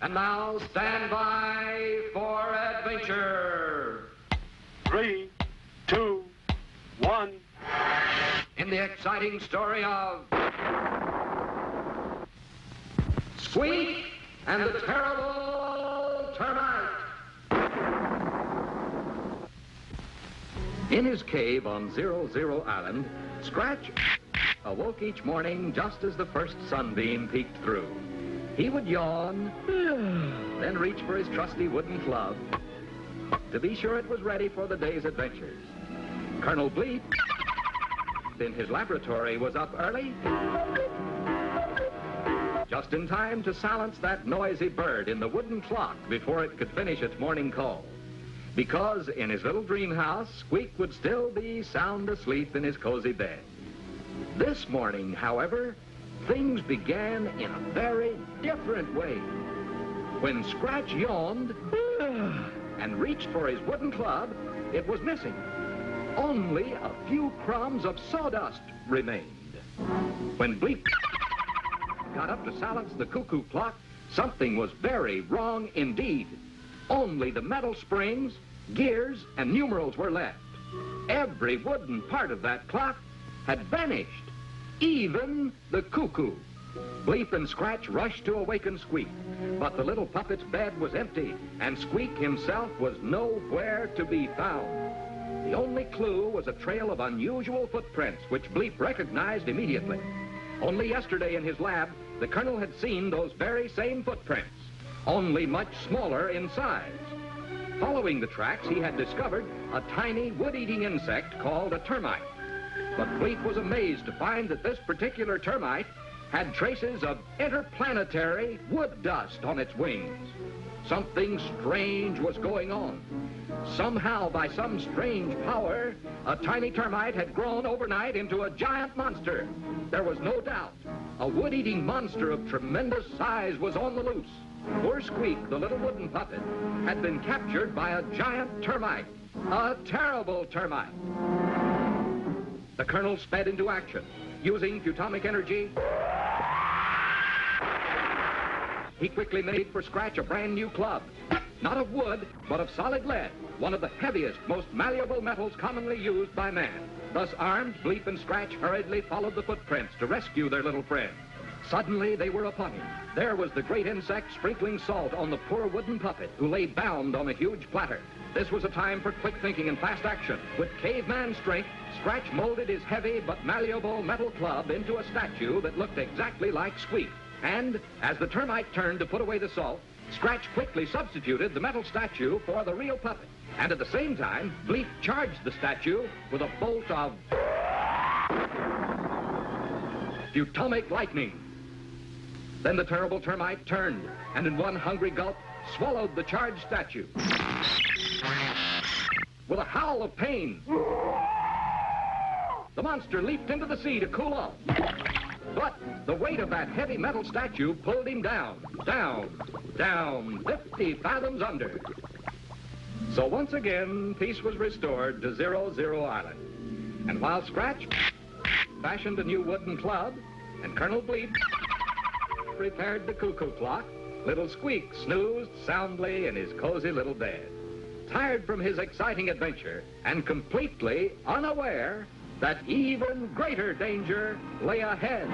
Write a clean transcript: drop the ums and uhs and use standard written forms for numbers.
And now, stand by for adventure. 3, 2, 1. In the exciting story of Squeak and the Terrible Termite. In his cave on 00 Island, Scratch awoke each morning just as the first sunbeam peeked through. He would yawn, then reach for his trusty wooden club to be sure it was ready for the day's adventures. Colonel Bleep, in his laboratory, was up early, just in time to silence that noisy bird in the wooden clock before it could finish its morning call. Because in his little dream house, Squeak would still be sound asleep in his cozy bed. This morning, however, things began in a very different way. When Scratch yawned and reached for his wooden club, it was missing. Only a few crumbs of sawdust remained. When Bleep got up to silence the cuckoo clock, something was very wrong indeed. Only the metal springs, gears, and numerals were left. Every wooden part of that clock had vanished, even the cuckoo. Bleep and Scratch rushed to awaken Squeak, but the little puppet's bed was empty, and Squeak himself was nowhere to be found. The only clue was a trail of unusual footprints, which Bleep recognized immediately. Only yesterday in his lab, the Colonel had seen those very same footprints, only much smaller in size. Following the tracks, he had discovered a tiny wood-eating insect called a termite. But Bleep was amazed to find that this particular termite had traces of interplanetary wood dust on its wings. Something strange was going on. Somehow, by some strange power, a tiny termite had grown overnight into a giant monster. There was no doubt. A wood-eating monster of tremendous size was on the loose. Poor Squeak, the little wooden puppet, had been captured by a giant termite, a terrible termite. The Colonel sped into action. Using atomic energy, he quickly made for Scratch a brand new club. Not of wood, but of solid lead, one of the heaviest, most malleable metals commonly used by man. Thus armed, Bleep and Scratch hurriedly followed the footprints to rescue their little friend. Suddenly, they were upon him. There was the great insect sprinkling salt on the poor wooden puppet, who lay bound on a huge platter. This was a time for quick thinking and fast action. With caveman strength, Scratch molded his heavy but malleable metal club into a statue that looked exactly like Squeak. And as the termite turned to put away the salt, Scratch quickly substituted the metal statue for the real puppet. And at the same time, Bleep charged the statue with a bolt of atomic lightning. Then the terrible termite turned, and in one hungry gulp, swallowed the charged statue. With a howl of pain, the monster leaped into the sea to cool off. But the weight of that heavy metal statue pulled him down, down, 50 fathoms under. So once again, peace was restored to 00 Island. And while Scratch fashioned a new wooden club, and Colonel Bleep repaired the cuckoo clock, little Squeak snoozed soundly in his cozy little bed, tired from his exciting adventure and completely unaware that even greater danger lay ahead.